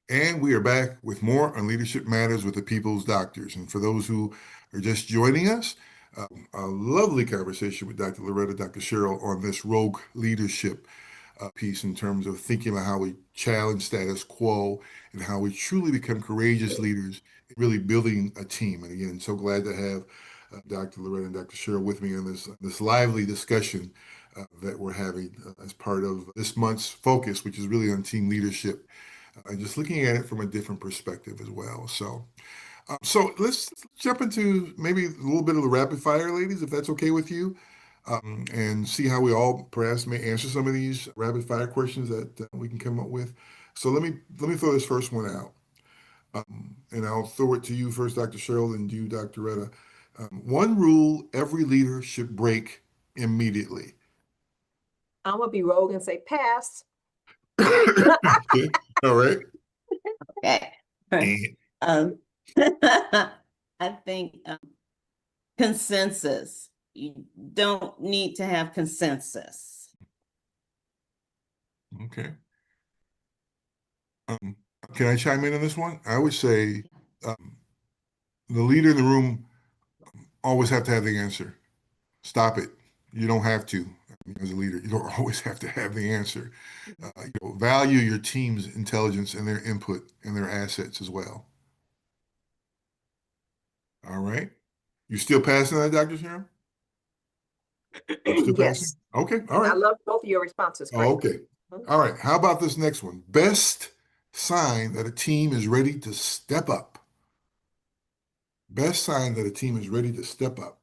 And we are back with more on Leadership Matters with the People's Doctors. And for those who are just joining us, a lovely conversation with Dr. Loretta, Dr. Cheryl on this rogue leadership piece in terms of thinking about how we challenge status quo and how we truly become courageous leaders, really building a team. And again, so glad to have Dr. Loretta and Dr. Cheryl with me on this lively discussion that we're having as part of this month's focus, which is really on team leadership and just looking at it from a different perspective as well. So let's jump into maybe a little bit of the rapid fire, ladies, if that's okay with you, and see how we all perhaps may answer some of these rapid fire questions that we can come up with. So let me throw this first one out, and I'll throw it to you first, Dr. Cheryl, and you, Dr. Retta. One rule every leader should break immediately. I'm gonna be rogue and say pass. Okay. All right. Okay. And Um, I think consensus. You don't need to have consensus. okay. Um, can I chime in on this one? I would say um, the leader in the room always have to have the answer. Stop it. You don't have to. As a leader, you don't always have to have the answer. Value your team's intelligence and their input and their assets as well. All right. You still passing that, Dr. Sharon? Still passing? Yes. Okay. All I right. love both of your responses. Oh, Great. okay. All right. How about this next one? Best sign that a team is ready to step up. Best sign that a team is ready to step up.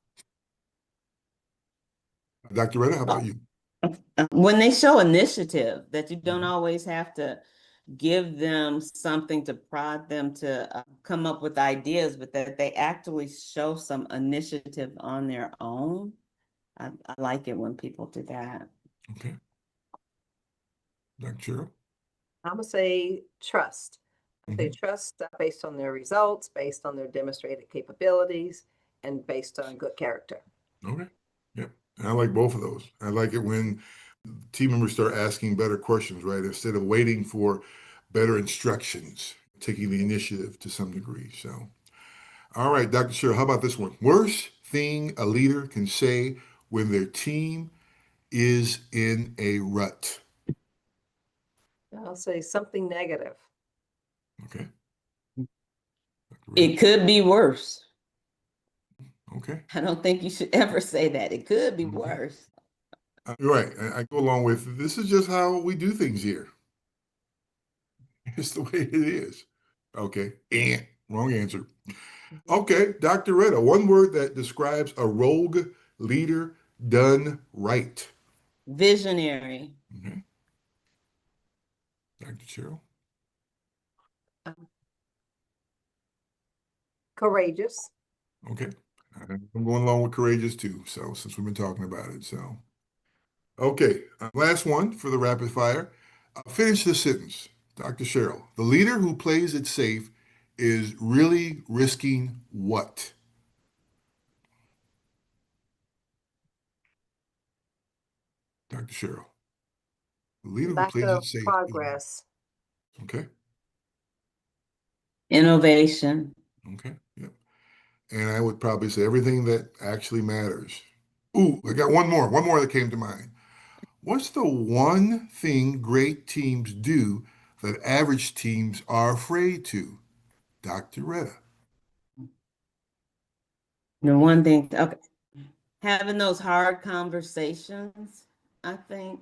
Dr. Retta, how about you? When they show initiative, that you don't Mhm. always have to give them something to prod them to come up with ideas, but that they actually show some initiative on their own. I like it when people do that. Okay. Dr. Cheryl? I'm gonna say trust. They Mhm. trust based on their results, based on their demonstrated capabilities, and based on good character. Okay. Yep. And I like both of those. I like it when team members start asking better questions, right? Instead of waiting for better instructions, taking the initiative to some degree. So, all right, Dr. Cheryl, how about this one? Worst thing a leader can say when their team is in a rut. I'll say something negative. Okay. It could be worse. Okay. I don't think you should ever say that. It could be Okay. worse. You're right. I go along with this is just how we do things here. It's the way it is. Okay. And wrong answer. Okay, Dr. Retta, one word that describes a rogue leader done right. Visionary. Okay. Dr. Cheryl. Um, Courageous. Okay. I'm going along with courageous too. So since we've been talking about it, so okay. Last one for the rapid fire. Finish the sentence, Dr. Cheryl. The leader who plays it safe is really risking what? Dr. Cheryl. The leader who Lack plays it of safe is progress. okay. Innovation. Okay. Yep. And I would probably say everything that actually matters. Ooh, I got one more that came to mind. What's the one thing great teams do that average teams are afraid to? Dr. Retta. The one thing, okay, having those hard conversations, I think.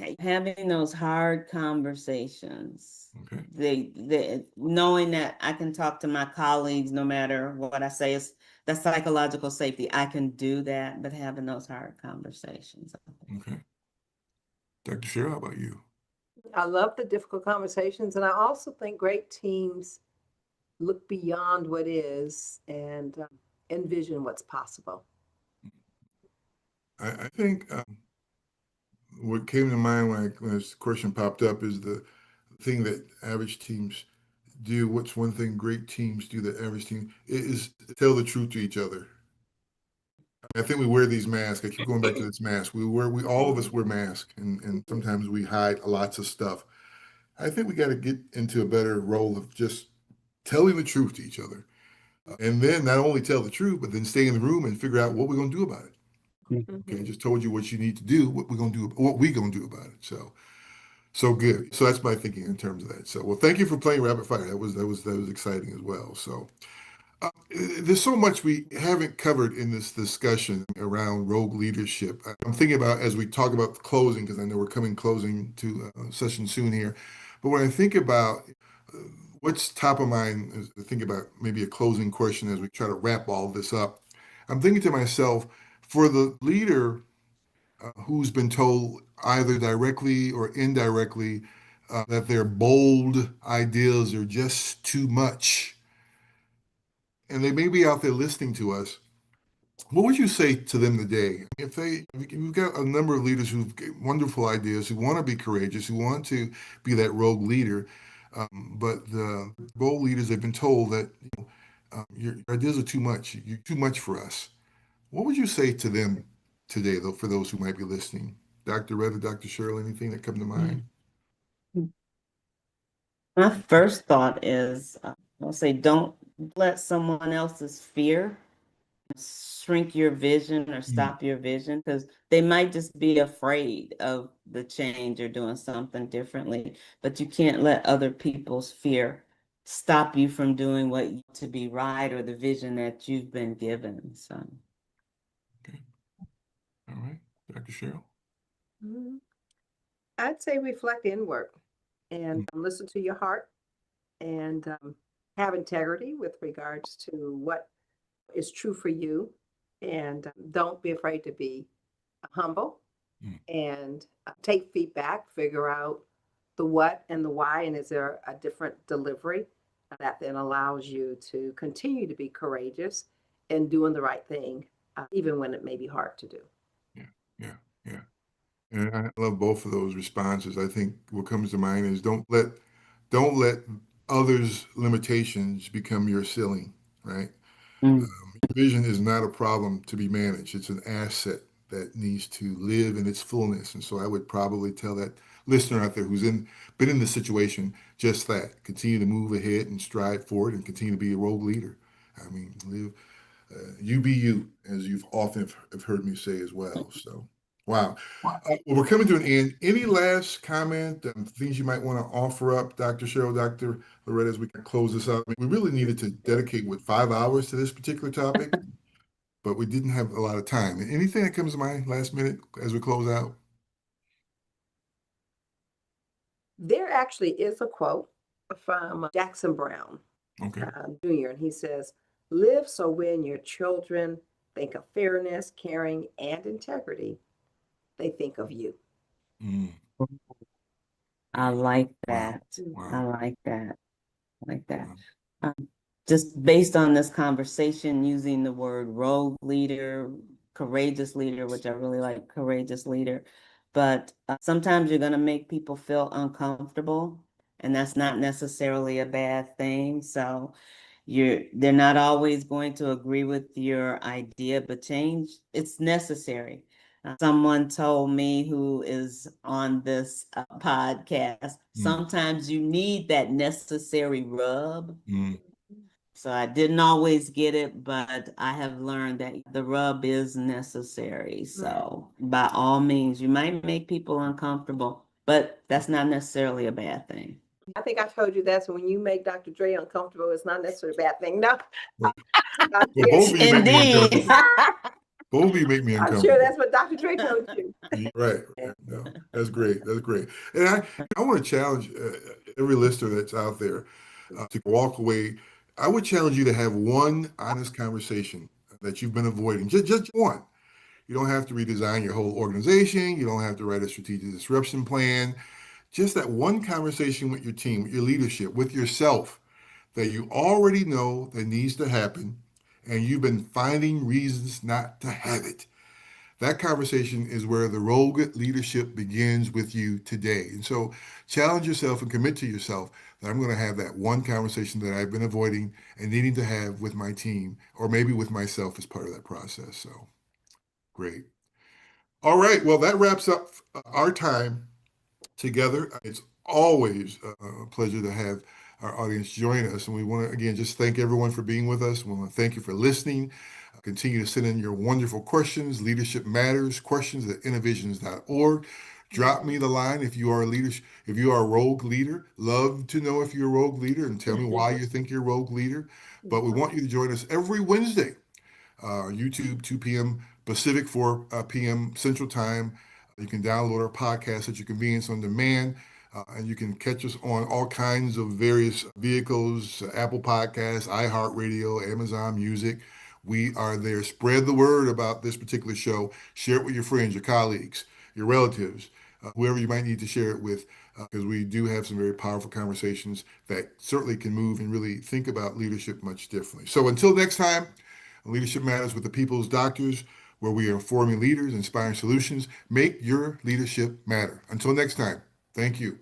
Okay. Having those hard conversations. Okay. They knowing that I can talk to my colleagues no matter what I say is the psychological safety. I can do that, but having those hard conversations. Okay. Dr. Cheryl, how about you? I love the difficult conversations, and I also think great teams look beyond what is and envision what's possible. I think what came to mind when this question popped up is the thing that average teams do. What's one thing great teams do that average team is tell the truth to each other. I think we wear these masks. I keep going back to this mask. We all of us wear masks, and sometimes we hide lots of stuff. I think we got to get into a better role of just telling the truth to each other. And then not only tell the truth, but then stay in the room and figure out what we're going to do about it. Okay, I Mhm. just told you what you need to do, what we're going to do, what we're going to do about it. So good. So that's my thinking in terms of that. So, well, thank you for playing rapid fire. That was exciting as well. So, there's so much we haven't covered in this discussion around rogue leadership. I'm thinking about as we talk about the closing, because I know we're coming closing to a session soon here. But when I think about uh, what's top of mind, is to think about maybe a closing question as we try to wrap all this up. I'm thinking to myself, for the leader who's been told either directly or indirectly that their bold ideas are just too much, and they may be out there listening to us. What would you say to them today? We've got a number of leaders who've got wonderful ideas, who want to be courageous, who want to be that rogue leader, but the bold leaders have been told that your ideas are too much. You're too much for us. What would you say to them today, though, for those who might be listening? Dr. Red or Dr. Cheryl, anything that come to mind? My first thought is, I'll say, don't let someone else's fear shrink your vision or Mm. stop your vision, because they might just be afraid of the change or doing something differently. But you can't let other people's fear stop you from doing what you to be right or the vision that you've been given. So, Okay. All right. Dr. Cheryl? Mhm. I'd say reflect inward and Mm. listen to your heart and have integrity with regards to what is true for you. And don't be afraid to be humble Mm. and take feedback, figure out the what and the why, and is there a different delivery that then allows you to continue to be courageous and doing the right thing, even when it may be hard to do. Yeah. Yeah. Yeah. And I love both of those responses. I think what comes to mind is don't let others' limitations become your ceiling, right? mm, Vision is not a problem to be managed. It's an asset that needs to live in its fullness. And so I would probably tell that listener out there who's been in this situation just that. Continue to move ahead and strive forward and continue to be a rogue leader. I mean, live you be you, as you've often have heard me say as well. So, wow. Well, we're coming to an end. Any last comment, things you might want to offer up, Dr. Cheryl, Dr. Loretta, as we can close this out? I mean, we really needed to dedicate, 5 hours to this particular topic, but we didn't have a lot of time. Anything that comes to mind last minute as we close out? There actually is a quote from Jackson Brown Okay. Jr., and he says, "Live so when your children think of fairness, caring, and integrity, they think of you." Mm, I like wow. that. I Wow. like that. I like that. Wow. Um, just based on this conversation, using the word rogue leader, courageous leader, which I really like, courageous leader. But sometimes you're going to make people feel uncomfortable, and that's not necessarily a bad thing. So they're not always going to agree with your idea, but change, it's necessary. Someone told me who is on this podcast, Mm, sometimes you need that necessary rub. mm, So I didn't always get it, but I have learned that the rub is necessary. Right. So by all means, you might make people uncomfortable, but that's not necessarily a bad thing. I think I told you that. So when you make Dr. Dre uncomfortable, it's not necessarily a bad thing. No, well, I'm well, both of you make me Indeed. uncomfortable. Both of you make me I'm sure uncomfortable. that's what Dr. Dre told you. You're right. No, that's great. That's great. And I want to challenge every listener that's out there to walk away. I would challenge you to have one honest conversation that you've been avoiding. Just one. You don't have to redesign your whole organization. You don't have to write a strategic disruption plan. Just that one conversation with your team, with your leadership, with yourself that you already know that needs to happen, and you've been finding reasons not to have it. That conversation is where the rogue leadership begins with you today. And so challenge yourself and commit to yourself that I'm going to have that one conversation that I've been avoiding and needing to have with my team or maybe with myself as part of that process. So great. All right. Well, that wraps up our time together. It's always a pleasure to have our audience join us. And we want to, again, just thank everyone for being with us. We want to thank you for listening. Continue to send in your wonderful questions, Leadership Matters, questions at innovations.org. Drop me the line if you are a leader, if you are a rogue leader. Love to know if you're a rogue leader and tell me why you think you're a rogue leader. But we want you to join us every Wednesday, YouTube, 2 p.m. Pacific, 4 p.m. Central Time. You can download our podcast at your convenience on demand. And you can catch us on all kinds of various vehicles, Apple Podcasts, iHeartRadio, Amazon Music. We are there. Spread the word about this particular show. Share it with your friends, your colleagues, your relatives, whoever you might need to share it with, because we do have some very powerful conversations that certainly can move and really think about leadership much differently. So until next time, Leadership Matters with the People's Doctors, where we are informing leaders, inspiring solutions. Make your leadership matter. Until next time, thank you.